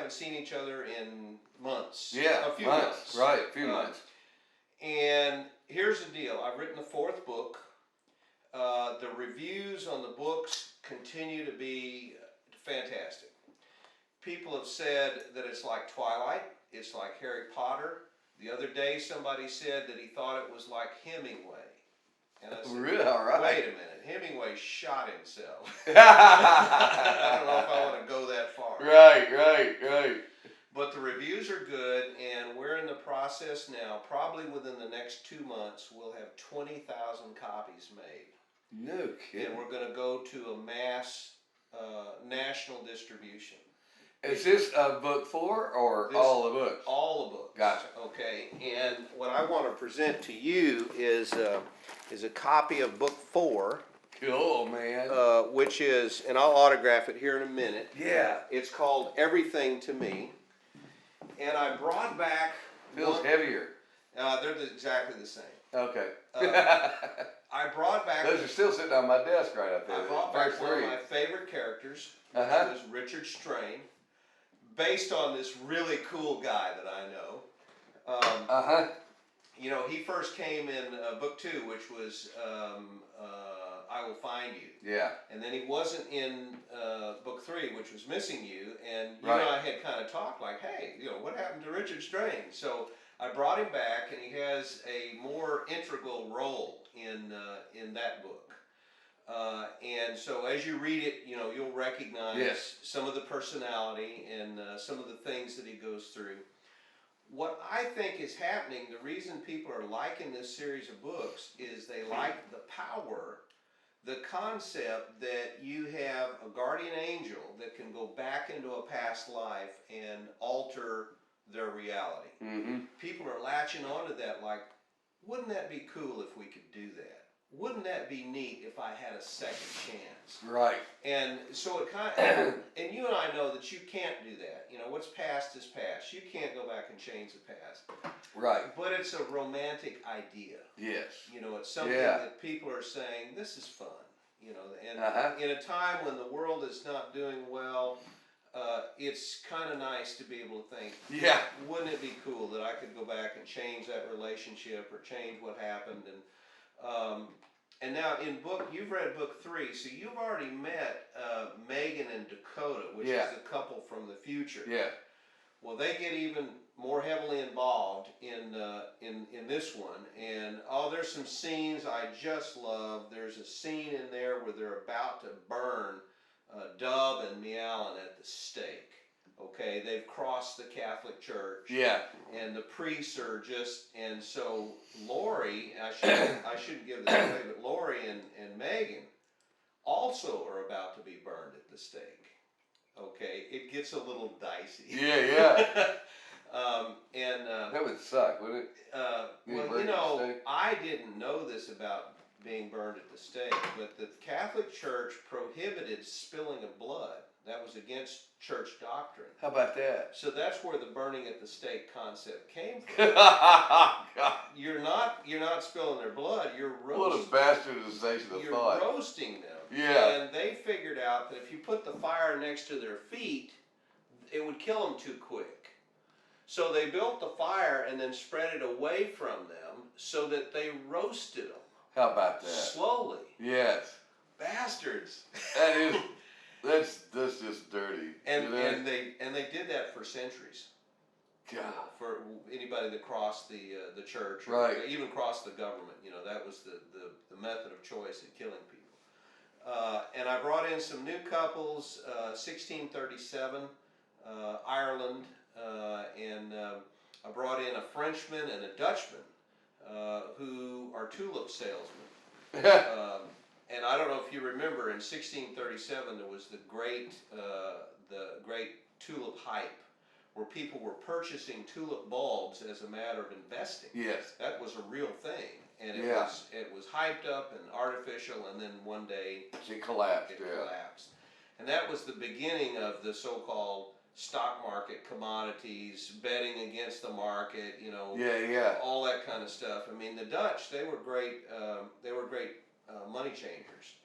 haven't seen each other in months. Yeah, a few months. Right, a few months. And here's the deal: I've written the fourth book. The reviews on the books continue to be fantastic. People have said that it's like Twilight. It's like Harry Potter. The other day, somebody said that he thought it was like Hemingway. And I said, really? All right. Wait a minute. Hemingway shot himself. I don't know if I want to go that far. Right. But the reviews are good, and we're in the process now. Probably within the next 2 months, we'll have 20,000 copies made. No kidding. And we're going to go to a mass national distribution. Is this book 4 or all the books? All the books. Gotcha. Okay, and what I want to present to you is a copy of book 4. Cool, man. Which is, and I'll autograph it here in a minute. Yeah. It's called Everything to Me. And I brought back... Feels heavier. They're exactly the same. Okay. I brought back... Those are still sitting on my desk right up there. I brought back one of my favorite characters, which was Richard Strain, based on this really cool guy that I know. You know, he first came in book 2, which was I Will Find You. Yeah. And then he wasn't in book 3, which was Missing You. And you and I had kind of talked like, hey, you know, what happened to Richard Strain? So I brought him back, and he has a more integral role in that book. And so as you read it, you know, you'll recognize some of the personality and some of the things that he goes through. What I think is happening, the reason people are liking this series of books is they like the power, the concept that you have a guardian angel that can go back into a past life and alter their reality. Mm-hmm. People are latching onto that like, wouldn't that be cool if we could do that? Wouldn't that be neat if I had a second chance? Right. And so it kind of, and you and I know that you can't do that. You know, what's past is past. You can't go back and change the past. Right. But it's a romantic idea. Yes. You know, it's something that people are saying, this is fun. You know, and in a time when the world is not doing well, it's kind of nice to be able to think, wouldn't it be cool that I could go back and change that relationship or change what happened? And now you've read book 3, so you've already met Megan and Dakota, which is the couple from the future. Yeah. Well, they get even more heavily involved in this one, and there's some scenes I just love. There's a scene in there where they're about to burn Dub and Meowin at the stake. Okay, they've crossed the Catholic Church. Yeah. And the priests are just, and so Lori, I shouldn't give this away, but Lori and Megan also are about to be burned at the stake. Okay, it gets a little dicey. Yeah. And that would suck, wouldn't it? well, you know, I didn't know this about being burned at the stake, but the Catholic Church prohibited spilling of blood. That was against church doctrine. How about that? So that's where the burning at the stake concept came from. You're not spilling their blood. You're roasting. What a bastardization of thought. You're roasting them. Yeah. And they figured out that if you put the fire next to their feet, it would kill them too quick. So they built the fire and then spread it away from them so that they roasted them. How about that? Slowly. Yes. Bastards. That is. That's just dirty. And they did that for centuries. God. For anybody that crossed the church, or even crossed the government, you know, that was the method of choice in killing people. And I brought in some new couples, 1637, Ireland, and I brought in a Frenchman and a Dutchman who are tulip salesmen. And I don't know if you remember, in 1637 there was the great tulip hype, where people were purchasing tulip bulbs as a matter of investing. Yes. That was a real thing, and it was hyped up and artificial, and then one day it collapsed. Collapsed, and that was the beginning of the so-called stock market, commodities, betting against the market. You know, all that kind of stuff. I mean, the Dutch, they were great. Money changers.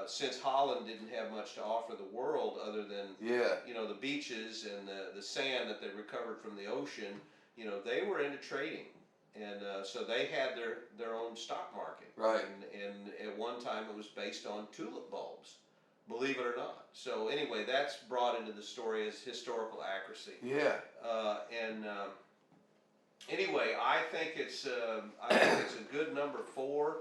since Holland didn't have much to offer the world other than Yeah. the beaches and the sand that they recovered from the ocean, they were into trading, and so they had their own stock market. Right. And at one time it was based on tulip bulbs, believe it or not. So anyway, that's brought into the story as historical accuracy. Yeah. And anyway, I think it's a good number 4.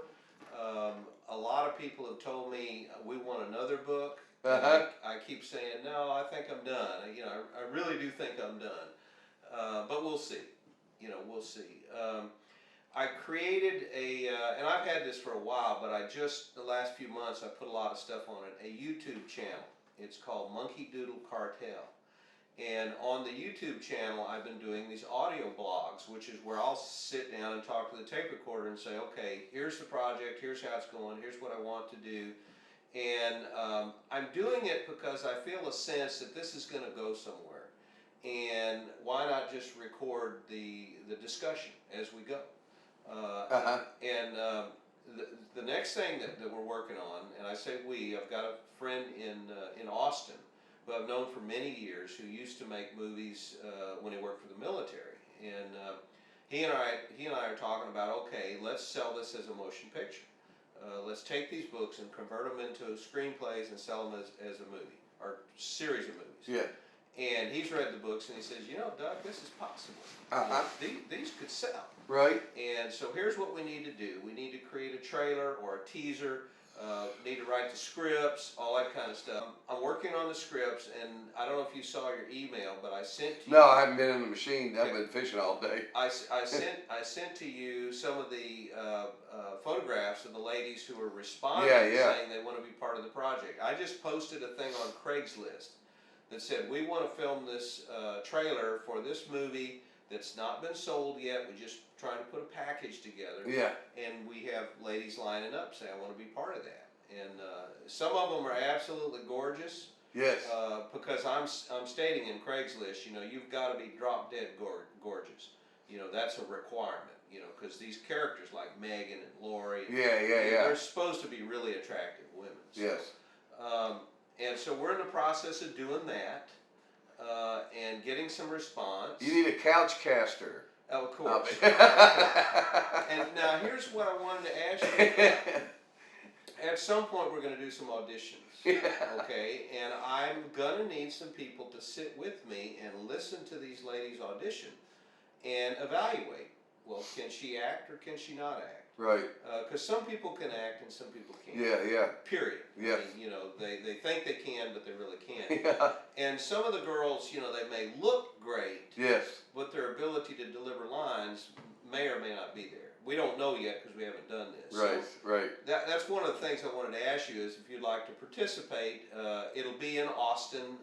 A lot of people have told me we want another book. And I keep saying no. I think I'm done. I really do think I'm done. But we'll see. We'll see. I created and I've had this for a while, but the last few months, I put a lot of stuff on it, a YouTube channel. It's called Monkey Doodle Cartel. And on the YouTube channel, I've been doing these audio blogs, which is where I'll sit down and talk to the tape recorder and say, okay, here's the project, here's how it's going, here's what I want to do. And I'm doing it because I feel a sense that this is going to go somewhere. And why not just record the discussion as we go? And the next thing that we're working on, and I say we, I've got a friend in Austin who I've known for many years, who used to make movies when he worked for the military, and he and I are talking about, okay, let's sell this as a motion picture. Let's take these books and convert them into screenplays and sell them as a movie or series of movies. Yeah. And he's read the books and he says, Doug, this is possible. These could sell. Right. And so here's what we need to do. We need to create a trailer or a teaser. Need to write the scripts, all that kind of stuff. I'm working on the scripts, and I don't know if you saw your email, but I sent to you. No, I haven't been in the machine. I've been fishing all day. I sent to you some of the photographs of the ladies who are responding, saying they want to be part of the project. I just posted a thing on Craigslist that said, we want to film this trailer for this movie that's not been sold yet. We're just trying to put a package together. Yeah. And we have ladies lining up saying, I want to be part of that. And some of them are absolutely gorgeous. Yes. Because I'm stating in Craigslist, you've got to be drop dead gorgeous. That's a requirement. Because these characters like Megan and Lori, they're supposed to be really attractive women. So, yes. And so we're in the process of doing that. And getting some response. You need a couch caster. Oh, of course. And now here's what I wanted to ask you. At some point we're going to do some auditions. Okay? And I'm going to need some people to sit with me and listen to these ladies audition and evaluate. Well, can she act or can she not act? Right. Because some people can act and some people can't. Yeah. Period. Yeah. I mean, they think they can, but they really can't. Yeah. And some of the girls, they may look great. Yes. But their ability to deliver lines may or may not be there. We don't know yet because we haven't done this. Right. So right. that's one of the things I wanted to ask you is if you'd like to participate. It'll be in Austin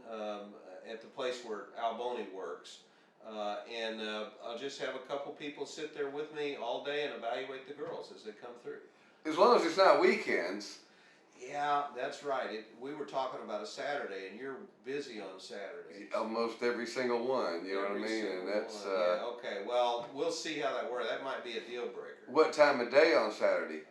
at the place where Alboni works. And I'll just have a couple people sit there with me all day and evaluate the girls as they come through. As long as it's not weekends. Yeah, that's right. We were talking about a Saturday, and you're busy on Saturdays. Almost every single one, you know what I mean? And that's yeah, okay. Well, we'll see how that works. That might be a deal breaker. What time of day on Saturday?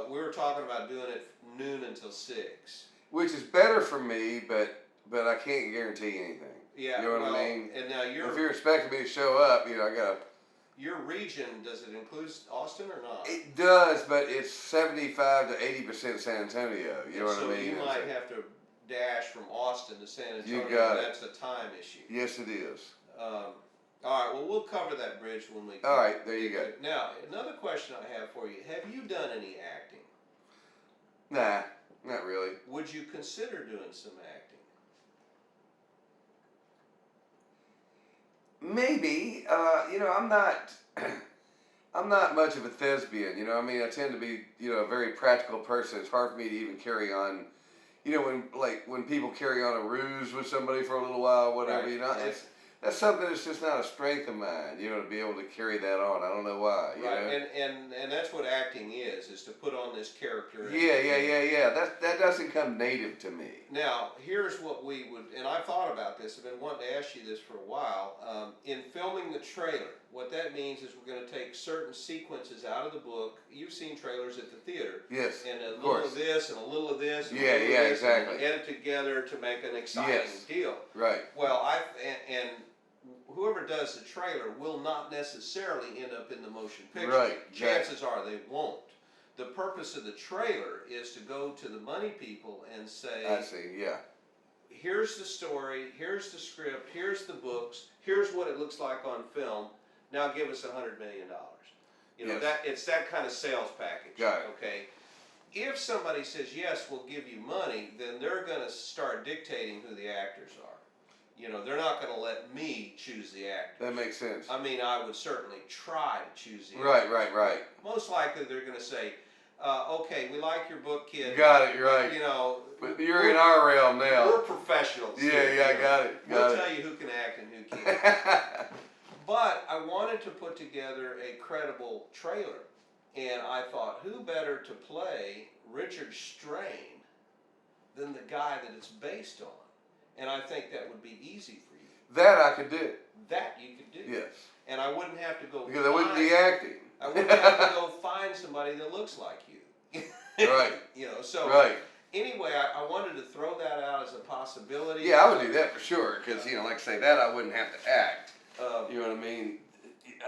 We were talking about doing it noon until 6. Which is better for me, but I can't guarantee anything. Yeah, you know what I mean? And now if you're expecting me to show up, I gotta. Your region, does it include Austin or not? It does, but it's 75 to 80% San Antonio. You know what I mean? So you might have to dash from Austin to San Antonio. You got it. That's a time issue. Yes, it is. All right. Well, we'll cover that bridge when we. All right. There you go. Now, another question I have for you: have you done any acting? Nah, not really. Would you consider doing some acting? Maybe, I'm not much of a thespian, I tend to be, a very practical person. It's hard for me to even carry on, when people carry on a ruse with somebody for a little while, whatever, Right. that's something that's just not a strength of mine, you know, to be able to carry that on. I don't know why, you Right, know? and that's what acting is to put on this character. Yeah. That doesn't come native to me. Now, here's what we would, and I've thought about this, I've been wanting to ask you this for a while. In filming the trailer, what that means is we're going to take certain sequences out of the book. You've seen trailers at the theater. Yes, and a of little course. of this, and a little of this, and a Yeah, little yeah, of this, exactly. and edit together to make an exciting Yes. deal. Right. Well, and whoever does the trailer will not necessarily end up in the motion picture. Right. Chances are they won't. The purpose of the trailer is to go to the money people and say, I see, yeah. here's the story, here's the script, here's the books, here's what it looks like on film. Now give us $100 million. You know, Yes. that it's that kind of sales package. Got it. Okay. If somebody says yes, we'll give you money, then they're going to start dictating who the actors are. You know, they're not going to let me choose the actors. That makes sense. I mean, I would certainly try to choose the Right, actors. right. Most likely they're going to say, okay, we like your book, kid. You got it, you're right. You know, But you're in our realm now. we're professionals. Yeah, here, yeah, you know. got it. We'll tell you who can act and who can't. But I wanted to put together a credible trailer. And I thought, who better to play Richard Strain than the guy that it's based on? And I think that would be easy for you. That I could do. That you could do. Yes. And I wouldn't have to go Because I wouldn't be acting. I wouldn't have to go find somebody that looks like you. Right. You know, so Right. anyway, I wanted to throw that out as a possibility. Yeah, I would do that for sure. Because, you know, like I say, that I wouldn't have to act. You know what I mean?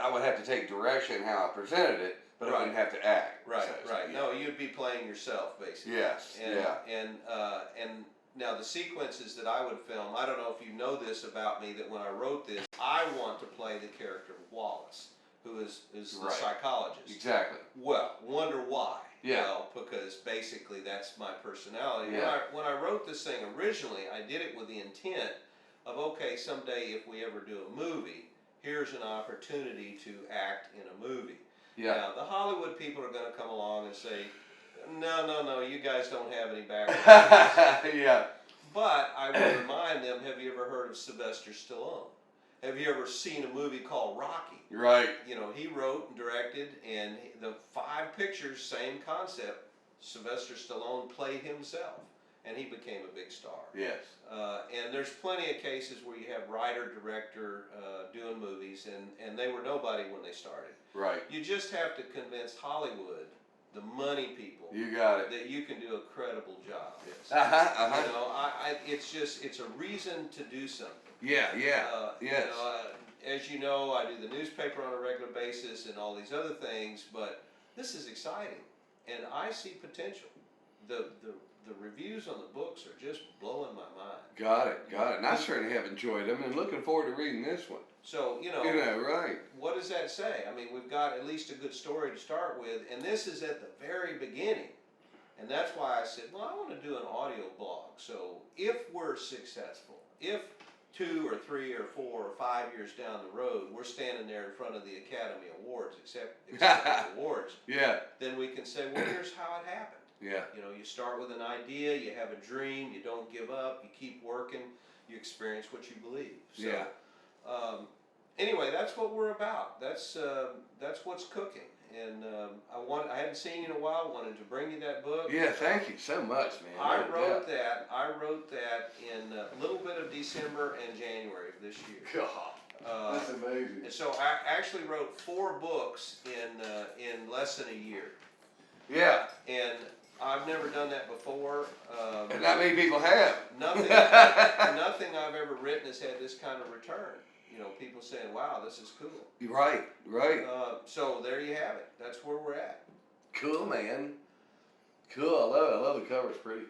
I would have to take direction how I presented it, but I wouldn't have to act. Right, so, right. Yeah. No, you'd be playing yourself, basically. Yes, And, yeah. And now the sequences that I would film, I don't know if you know this about me, that when I wrote this, I want to play the character of Wallace, who is the Right. psychologist. Exactly. Well, wonder why. Yeah. Well, because basically that's my personality. Yeah. When I wrote this thing originally, I did it with the intent of, okay, someday if we ever do a movie, here's an opportunity to act in a movie. Yeah. Now, the Hollywood people are going to come along and say, no, you guys don't have any background. Yeah. But I would remind them, have you ever heard of Sylvester Stallone? Have you ever seen a movie called Rocky? Right. You know, he wrote and directed, and the 5 pictures, same concept. Sylvester Stallone played himself, and he became a big star. Yes. And there's plenty of cases where you have writer, director doing movies, and they were nobody when they started. Right. You just have to convince Hollywood, the money people, You got it. that you can do a credible job. Yes. Uh-huh. You know, it's a reason to do something. Yeah, yes. You know, as you know, I do the newspaper on a regular basis and all these other things, but this is exciting, and I see potential. The reviews on the books are just blowing my mind. Got it. And I certainly have enjoyed them and looking forward to reading this one. So, you know, right. what does that say? I mean, we've got at least a good story to start with, and this is at the very beginning. And that's why I said, well, I want to do an audio blog. So if we're successful, if 2 or 3 or 4 or 5 years down the road, we're standing there in front of the Academy Awards, accepting awards, Yeah. then we can say, well, here's how it happened. Yeah. You know, you start with an idea, you have a dream, you don't give up, you keep working, you experience what you believe. So, Yeah. Anyway, that's what we're about. That's what's cooking. And I hadn't seen you in a while. Wanted to bring you that book. Yeah, thank you so much, man. I wrote that in a little bit of December and January of this year. God, that's amazing. And so I actually wrote 4 books in less than a year. Yeah. And I've never done that before. And not many people have. Nothing I've ever written has had this kind of return. You know, people saying, "Wow, this is cool." Right. So there you have it. That's where we're at. Cool, man. Cool. I love it. I love the cover. It's pretty.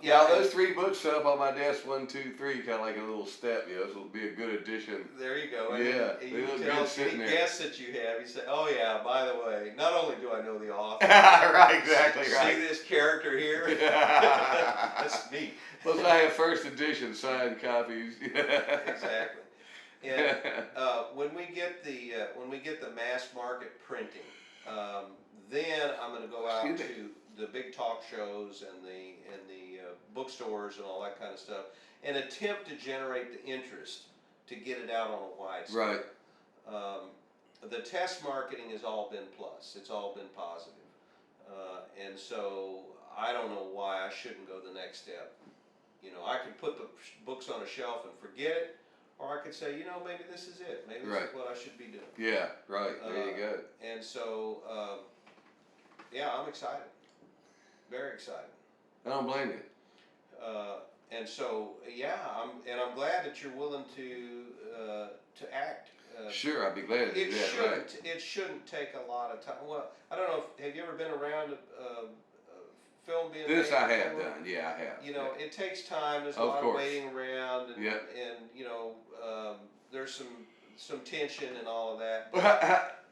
Yeah, those 3 books set up on my desk, 1, 2, 3, kind of like a little step. You know, this will be a good addition. There you go. Yeah, And they you look tell good sitting any there. guests that you have, you say, "Oh yeah, by the way, not only do I know the author, Right, exactly, see right. this character here? That's me." Plus, I have first edition signed copies. Exactly. And when we get the mass market printing, then I'm going to go out Excuse me. to the big talk shows and the bookstores and all that kind of stuff, and attempt to generate the interest to get it out on a wide scale. Right. The test marketing has all been plus. It's all been positive. And so I don't know why I shouldn't go the next step. You know, I could put the books on a shelf and forget it, or I could say, you know, maybe this is it. Maybe this is what I should be doing. Yeah, right. There you go. And so, yeah, I'm excited. Very excited. I don't blame you. And so, yeah, I'm glad that you're willing to act. Sure, I'd be glad to do that. Right. It shouldn't take a lot of time. Well, I don't know. Have you ever been around a film being made? This I have done. Yeah, I have. You know, it takes time. There's a Of lot course. of waiting around, and, Yep. and you know, there's some tension and all of that.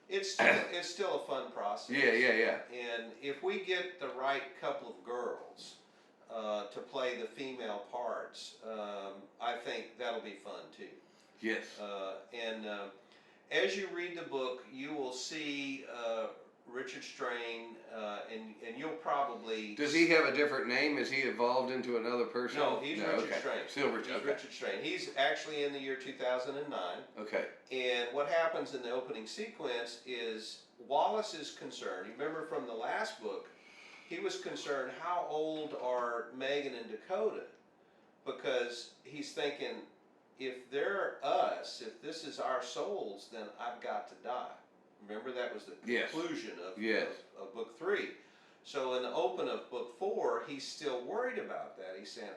It's still a fun process. Yeah. And if we get the right couple of girls to play the female parts, I think that'll be fun too. Yes. And as you read the book, you will see Richard Strain, and you'll probably... Does he have a different name? Is he evolved into another person? No, he's Richard Strain. Still Richard. He's Richard Strain. He's actually in the year 2009. Okay. And what happens in the opening sequence is Wallace is concerned. You remember from the last book, he was concerned, how old are Megan and Dakota? Because he's thinking, if they're us, if this is our souls, then I've got to die. Remember, that was the conclusion of book 3. So in the open of book 4, he's still worried about that. He's saying,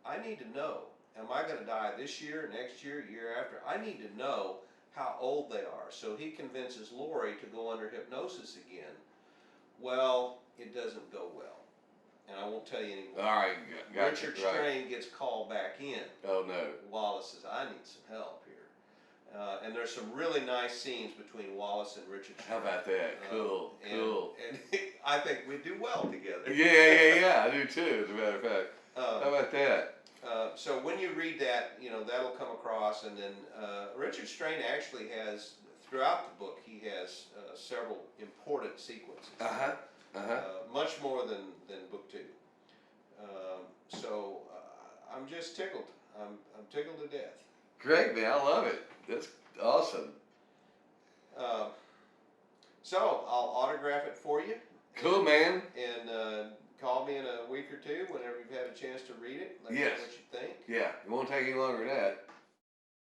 I need to know, am I going to die this year, next year, year after? I need to know how old they are. So he convinces Lori to go under hypnosis again. Well, it doesn't go well. And I won't tell you anymore. All right, gotcha. Richard Strain gets called back in. Oh, no. Wallace says, I need some help here. And there's some really nice scenes between Wallace and Richard Strain. How about that? Cool. And I think we do well together. Yeah. I do too, as a matter of fact. How about that? So when you read that, you know, that'll come across. And then Richard Strain actually has, throughout the book, he has several important sequences. Much more than book 2. So I'm just tickled. I'm tickled to death. Great, man. I love it. That's awesome. So I'll autograph it for you. Cool, man. And call me in a week or two whenever you've had a chance to read it. Let me know what you think. Yeah, it won't take any longer than that.